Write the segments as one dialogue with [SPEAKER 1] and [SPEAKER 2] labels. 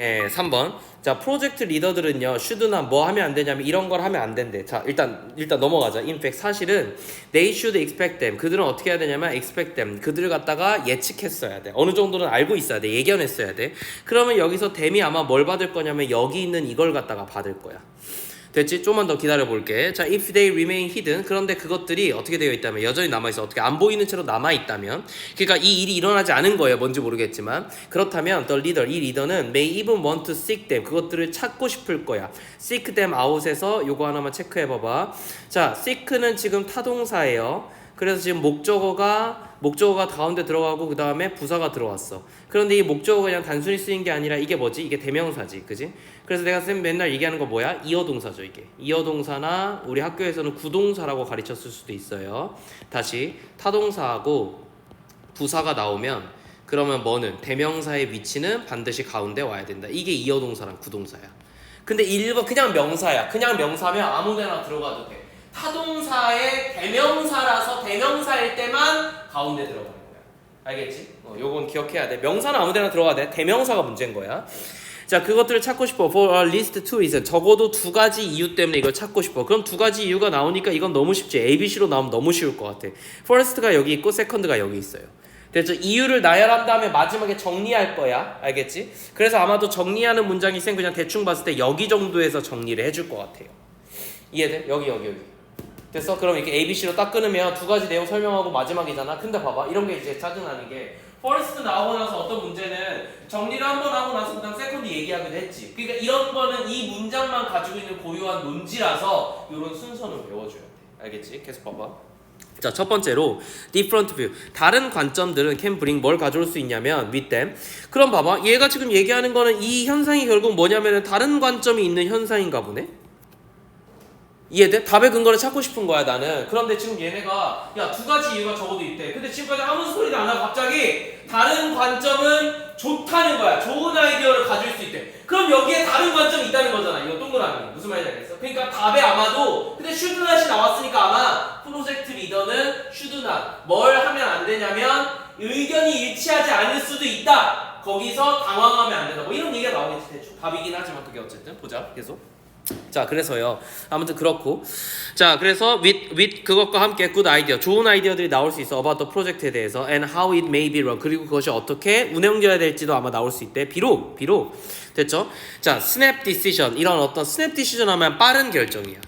[SPEAKER 1] 네, 3번. 자, 프로젝트 리더들은요, should나 뭐 하면 안 되냐면 이런 걸 하면 안 된대. 자, 일단 넘어가자. In fact, 사실은 they should expect them. 그들은 어떻게 해야 되냐면 expect them. 그들을 갖다가 예측했어야 돼. 어느 정도는 알고 있어야 돼. 예견했어야 돼. 그러면 여기서 them이 아마 뭘 받을 거냐면 여기 있는 이걸 갖다가 받을 거야. 됐지? 좀만 더 기다려 볼게. 자, if they remain hidden. 그런데 그것들이 어떻게 되어 있다면 여전히 남아있어. 어떻게 안 보이는 채로 남아있다면. 그러니까 이 일이 일어나지 않은 거예요. 뭔지 모르겠지만. 그렇다면 the leader, 이 리더는 may even want to seek them. 그것들을 찾고 싶을 거야. seek them out에서 요거 하나만 체크해 봐봐. 자, seek는 지금 타동사예요. 그래서 지금 목적어가 가운데 들어가고 그 다음에 부사가 들어왔어. 그런데 이 목적어가 그냥 단순히 쓰인 게 아니라 이게 뭐지? 이게 대명사지, 그지? 그래서 내가 쌤 맨날 얘기하는 거 뭐야? 이어동사죠, 이게. 이어동사나 우리 학교에서는 구동사라고 가르쳤을 수도 있어요. 다시 타동사하고 부사가 나오면 그러면 뭐는 대명사의 위치는 반드시 가운데 와야 된다. 이게 이어동사랑 구동사야. 근데 1번 그냥 명사야. 그냥 명사면 아무데나 들어가도 돼. 타동사의 대명사라서 대명사일 때만 가운데 들어가는 거야. 알겠지? 요건 기억해야 돼. 명사는 아무데나 들어가야 돼. 대명사가 문제인 거야. 자, 그것들을 찾고 싶어. For at least two reasons. 적어도 두 가지 이유 때문에 이걸 찾고 싶어. 그럼 두 가지 이유가 나오니까 이건 너무 쉽지. ABC로 나오면 너무 쉬울 것 같아. First가 여기 있고 second가 여기 있어요. 그래서 이유를 나열한 다음에 마지막에 정리할 거야. 알겠지? 그래서 아마도 정리하는 문장이 쌤 그냥 대충 봤을 때 여기 정도에서 정리를 해줄 것 같아요. 이해돼? 여기. 됐어? 그럼 이렇게 ABC로 딱 끊으면 두 가지 내용 설명하고 마지막이잖아. 근데 봐봐. 이런 게 이제 짜증나는 게 퍼스트 나오고 나서 어떤 문제는 정리를 한번 하고 나서 그다음 세컨드 얘기하기도 했지. 그러니까 이런 거는 이 문장만 가지고 있는 고유한 논지라서 이런 순서는 외워줘야 돼. 알겠지? 계속 봐봐. 자, 첫 번째로 different view. 다른 관점들은 can bring 뭘 가져올 수 있냐면 with them. 그럼 봐봐. 얘가 지금 얘기하는 거는 이 현상이 결국 뭐냐면은 다른 관점이 있는 현상인가 보네. 이해돼? 답의 근거를 찾고 싶은 거야 나는. 그런데 지금 얘네가 야 두 가지 이유가 적어도 있대. 근데 지금까지 아무 소리도 안 하고 갑자기 다른 관점은 좋다는 거야. 좋은 아이디어를 가질 수 있대. 그럼 여기에 다른 관점이 있다는 거잖아. 이거 동그라미. 무슨 말인지 알겠어? 그러니까 답에 아마도 근데 should not이 나왔으니까 아마 프로젝트 리더는 should not 뭘 하면 안 되냐면 의견이 일치하지 않을 수도 있다. 거기서 당황하면 안 된다. 뭐 이런 얘기가 나오겠지 대충. 답이긴 하지만 그게 어쨌든 보자 계속. 자, 그래서요. 아무튼 그렇고. 자, 그래서 with 그것과 함께 good idea, 좋은 아이디어들이 나올 수 있어. about the project에 대해서 and how it may be run. 그리고 그것이 어떻게 운영되어야 될지도 아마 나올 수 있대. 비록 됐죠? 자, snap decision. 이런 어떤 snap decision 하면 빠른 결정이야.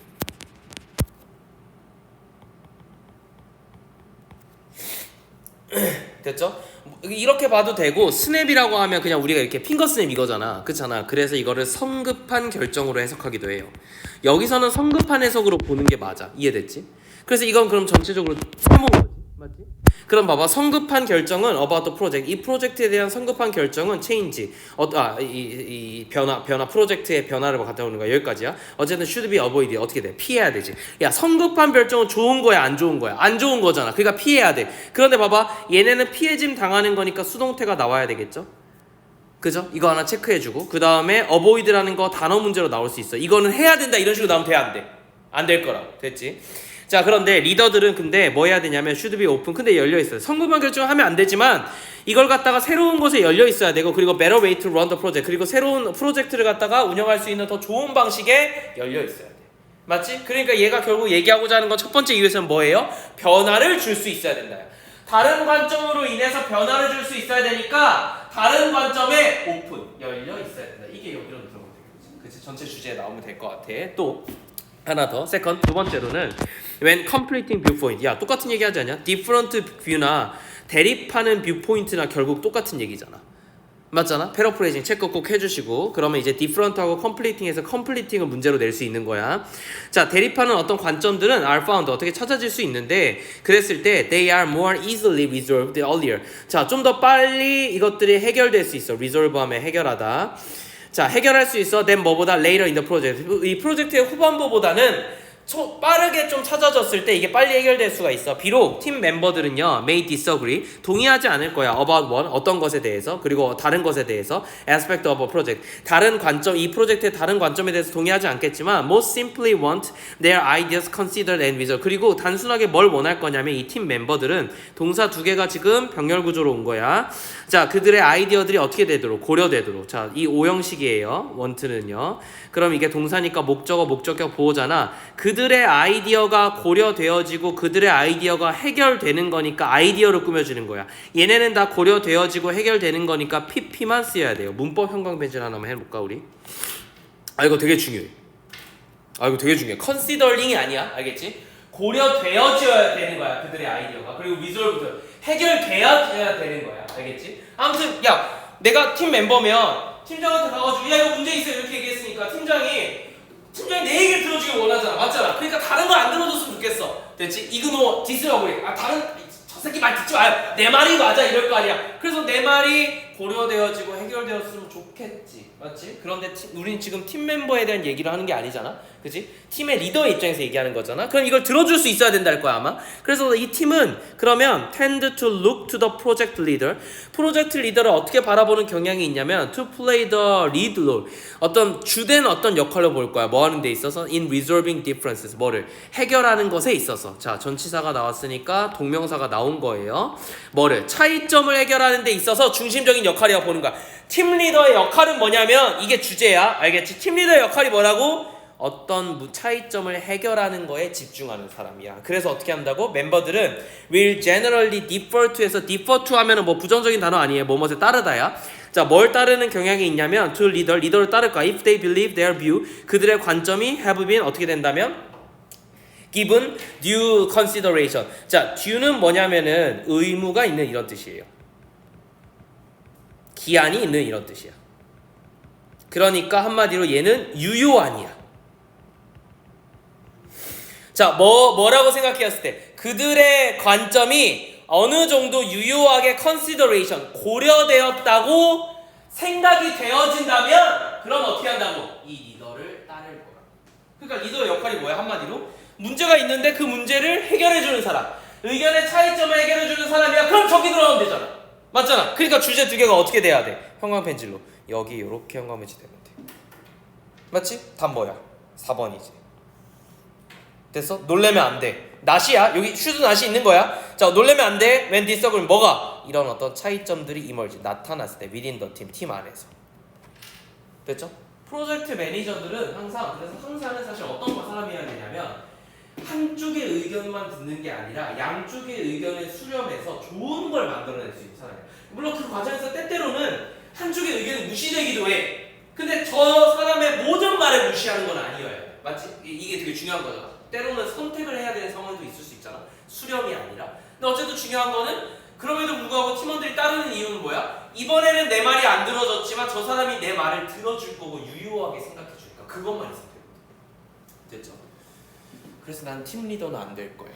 [SPEAKER 1] 됐죠? 이렇게 봐도 되고 스냅이라고 하면 그냥 우리가 이렇게 핑거 스냅 이거잖아. 그렇잖아. 그래서 이거를 성급한 결정으로 해석하기도 해요. 여기서는 성급한 해석으로 보는 게 맞아. 이해됐지? 그래서 이건 그럼 전체적으로 해먹은 거지. 맞지? 그럼 봐봐. 성급한 결정은 about the project. 이 프로젝트에 대한 성급한 결정은 change. 이 변화 프로젝트의 변화를 갖다 오는 거야. 여기까지야. 어쨌든 should be avoided. 어떻게 돼? 피해야 되지. 야, 성급한 결정은 좋은 거야, 안 좋은 거야? 안 좋은 거잖아. 그러니까 피해야 돼. 그런데 봐봐. 얘네는 피해짐 당하는 거니까 수동태가 나와야 되겠죠? 그죠? 이거 하나 체크해주고 그 다음에 avoid라는 거 단어 문제로 나올 수 있어. 이거는 해야 된다 이런 식으로 나오면 돼, 안 돼? 안 될 거라고. 됐지? 자, 그런데 리더들은 근데 뭐 해야 되냐면 should be open. 근데 열려 있어요. 성급한 결정을 하면 안 되지만 이걸 갖다가 새로운 곳에 열려 있어야 되고 그리고 better way to run the project. 그리고 새로운 프로젝트를 갖다가 운영할 수 있는 더 좋은 방식에 열려 있어야 돼. 맞지? 그러니까 얘가 결국 얘기하고자 하는 건 첫 번째 이유에서는 뭐예요? 변화를 줄 수 있어야 된다. 다른 관점으로 인해서 변화를 줄 수 있어야 되니까 다른 관점에 오픈 열려 있어야 된다. 이게 여기로 들어가면 되겠지. 그치? 전체 주제에 나오면 될 것 같아. 또 하나 더. 세컨드 두 번째로는 when completing viewpoint. 야, 똑같은 얘기 하지 않냐? different view나 대립하는 viewpoint나 결국 똑같은 얘기잖아. 맞잖아? 패러프레이징 체크 꼭 해주시고 그러면 이제 different하고 completing에서 completing을 문제로 낼 수 있는 거야. 자, 대립하는 어떤 관점들은 are found 어떻게 찾아질 수 있는데 그랬을 때 they are more easily resolved earlier. 자, 좀 더 빨리 이것들이 해결될 수 있어. resolve 하면 해결하다. 자, 해결할 수 있어. then 뭐보다 later in the project. 이 프로젝트의 후반부보다는 빠르게 좀 찾아졌을 때 이게 빨리 해결될 수가 있어. 비록 팀 멤버들은요 may disagree, 동의하지 않을 거야 about one, 어떤 것에 대해서, 그리고 다른 것에 대해서 aspect of a project, 다른 관점, 이 프로젝트의 다른 관점에 대해서 동의하지 않겠지만 most simply want their ideas considered and resolved. 그리고 단순하게 뭘 원할 거냐면 이 팀 멤버들은 동사 두 개가 지금 병렬 구조로 온 거야. 자, 그들의 아이디어들이 어떻게 되도록, 고려되도록. 자, 이 오형식이에요 want는요. 그럼 이게 동사니까 목적어, 목적격 보호잖아. 그들의 아이디어가 고려되어지고 그들의 아이디어가 해결되는 거니까 아이디어로 꾸며지는 거야. 얘네는 다 고려되어지고 해결되는 거니까 PP만 쓰여야 돼요. 문법 형광펜질 하나만 해볼까 우리? 이거 되게 중요해. 이거 되게 중요해. considering이 아니야. 알겠지? 고려되어져야 되는 거야. 그들의 아이디어가. 그리고 resolved, 해결되어야 되는 거야. 알겠지? 아무튼 야, 내가 팀 멤버면 팀장한테 가가지고 야 이거 문제 있어 이렇게 얘기했으니까 팀장이 내 얘기를 들어주길 원하잖아. 맞잖아. 그러니까 다른 걸 안 들어줬으면 좋겠어. 됐지? 이그노 디스러블. 다른 저 새끼 말 듣지 마요. 내 말이 맞아 이럴 거 아니야. 그래서 내 말이 고려되어지고 해결되었으면 좋겠지. 맞지? 그런데 우린 지금 팀 멤버에 대한 얘기를 하는 게 아니잖아. 그치? 팀의 리더의 입장에서 얘기하는 거잖아. 그럼 이걸 들어줄 수 있어야 된다 할 거야 아마. 그래서 이 팀은 그러면 tend to look to the project leader, 프로젝트 리더를 어떻게 바라보는 경향이 있냐면 to play the lead role, 어떤 주된 어떤 역할을 볼 거야. 뭐 하는 데 있어서 in resolving differences, 뭐를 해결하는 것에 있어서. 자, 전치사가 나왔으니까 동명사가 나온 거예요. 뭐를 차이점을 해결하는 데 있어서 중심적인 역할이라고 보는 거야. 팀 리더의 역할은 뭐냐면 이게 주제야. 알겠지? 팀 리더의 역할이 뭐라고? 어떤 차이점을 해결하는 거에 집중하는 사람이야. 그래서 어떻게 한다고? 멤버들은 will generally defer to에서 defer to 하면은 뭐 부정적인 단어 아니에요. 뭐뭐에 따르다야. 자, 뭘 따르는 경향이 있냐면 to leader, 리더를 따를 거야. If they believe their view, 그들의 관점이 have been 어떻게 된다면 given due consideration. 자, due는 뭐냐면은 의무가 있는 이런 뜻이에요. 기한이 있는 이런 뜻이야. 그러니까 한마디로 얘는 유효한이야. 자, 뭐라고 생각했을 때 그들의 관점이 어느 정도 유효하게 consideration, 고려되었다고 생각이 되어진다면 그럼 어떻게 한다고? 이 리더를 따를 거야. 그러니까 리더의 역할이 뭐야? 한마디로 문제가 있는데 그 문제를 해결해주는 사람, 의견의 차이점을 해결해주는 사람이야. 그럼 저기 들어가면 되잖아. 맞잖아. 그러니까 주제 두 개가 어떻게 돼야 돼? 형광펜질로 여기 이렇게 형광펜질 되면 돼. 맞지? 답 뭐야? 4번이지. 됐어? 놀래면 안 돼. 낫이야. 여기 슈드 낫이 있는 거야. 자, 놀래면 안 돼. when disagree, 뭐가? 이런 어떤 차이점들이 emerge, 나타났을 때 within the team, 팀 안에서. 됐죠? 프로젝트 매니저들은 그래서 항상 사실 어떤 사람이어야 되냐면 한쪽의 의견만 듣는 게 아니라 양쪽의 의견을 수렴해서 좋은 걸 만들어낼 수 있는 사람이야. 물론 그 과정에서 때때로는 한쪽의 의견이 무시되기도 해. 근데 저 사람의 모든 말을 무시하는 건 아니어야 돼. 맞지? 이게 되게 중요한 거잖아. 때로는 선택을 해야 되는 상황도 있을 수 있잖아. 수렴이 아니라. 근데 어쨌든 중요한 거는 그럼에도 불구하고 팀원들이 따르는 이유는 뭐야? 이번에는 내 말이 안 들어졌지만 저 사람이 내 말을 들어줄 거고 유효하게 생각해 주니까 그것만 있으면 되거든. 됐죠? 그래서 난 팀 리더는 안 될 거야.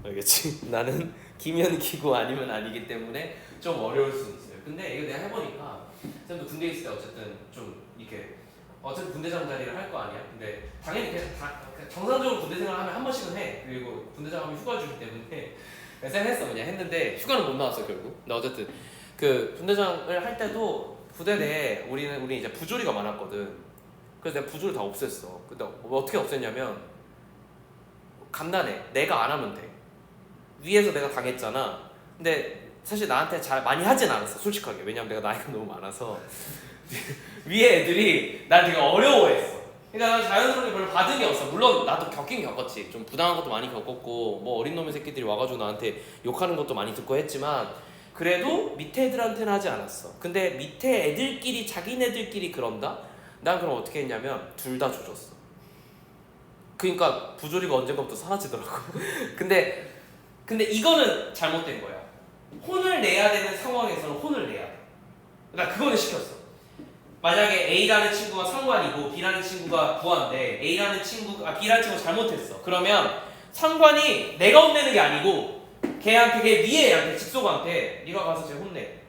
[SPEAKER 1] 알겠지? 나는 기면 기고 아니면 아니기 때문에 좀 어려울 수 있어요. 근데 이거 내가 해보니까 쌤도 군대에 있을 때 어쨌든 좀 이렇게 어쨌든 군대장 자리를 할 거 아니야. 근데 당연히 계속 정상적으로 군대 생활을 하면 한 번씩은 해. 그리고 군대장 하면 휴가 주기 때문에 그래서 했어. 그냥 했는데 휴가는 못 나왔어 결국. 근데 어쨌든 그 군대장을 할 때도 부대 내에 우리 이제 부조리가 많았거든. 그래서 내가 부조리 다 없앴어. 근데 어떻게 없앴냐면 간단해. 내가 안 하면 돼. 위에서 내가 당했잖아. 근데 사실 나한테 잘 많이 하진 않았어. 솔직하게. 왜냐면 내가 나이가 너무 많아서 위에 애들이 날 되게 어려워했어. 그러니까 난 자연스럽게 별로 받은 게 없어. 물론 나도 겪긴 겪었지. 좀 부당한 것도 많이 겪었고 뭐 어린 놈의 새끼들이 와가지고 나한테 욕하는 것도 많이 듣고 했지만 그래도 밑에 애들한테는 하지 않았어. 근데 밑에 애들끼리 자기네들끼리 그런다? 난 그럼 어떻게 했냐면 둘 다 조졌어. 그러니까 부조리가 언젠가부터 사라지더라고. 근데 이거는 잘못된 거야. 혼을 내야 되는 상황에서는 혼을 내야 돼. 나 그거는 시켰어. 만약에 A라는 친구가 상관이고 B라는 친구가 부하인데 B라는 친구가 잘못했어. 그러면 상관이 내가 혼내는 게 아니고 걔 위에 애한테 직속한테 네가 가서 쟤 혼내.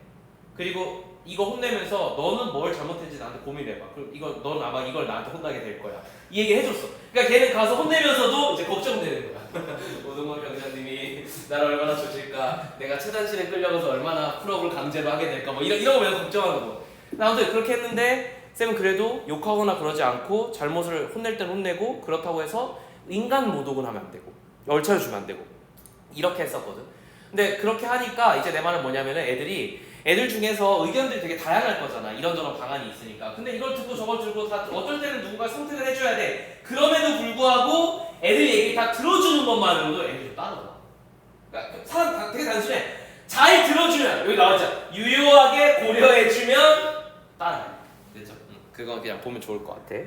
[SPEAKER 1] 그리고 이거 혼내면서 너는 뭘 잘못했는지 나한테 고민해봐. 그럼 이거 넌 아마 이걸 나한테 혼나게 될 거야. 이 얘기 해줬어. 그러니까 걔는 가서 혼내면서도 이제 걱정되는 거야. 오동환 병장님이 나를 얼마나 조질까? 내가 최단실에 끌려가서 얼마나 풀업을 강제로 하게 될까? 뭐 이런 거 보면서 걱정하는 거. 아무튼 그렇게 했는데 쌤은 그래도 욕하거나 그러지 않고 잘못을 혼낼 땐 혼내고 그렇다고 해서 인간 모독은 하면 안 되고 얼차려 주면 안 되고 이렇게 했었거든. 근데 그렇게 하니까 이제 내 말은 뭐냐면은 애들 중에서 의견들이 되게 다양할 거잖아. 이런저런 방안이 있으니까. 근데 이걸 듣고 저걸 듣고 다 어떨 때는 누군가 선택을 해줘야 돼. 그럼에도 불구하고 애들 얘기 다 들어주는 것만으로도 애들이 좀 따르더라. 그러니까 사람 되게 단순해. 잘 들어주면 여기 나왔죠. 유효하게 고려해주면 따라해. 됐죠? 그거 그냥 보면 좋을 것 같아.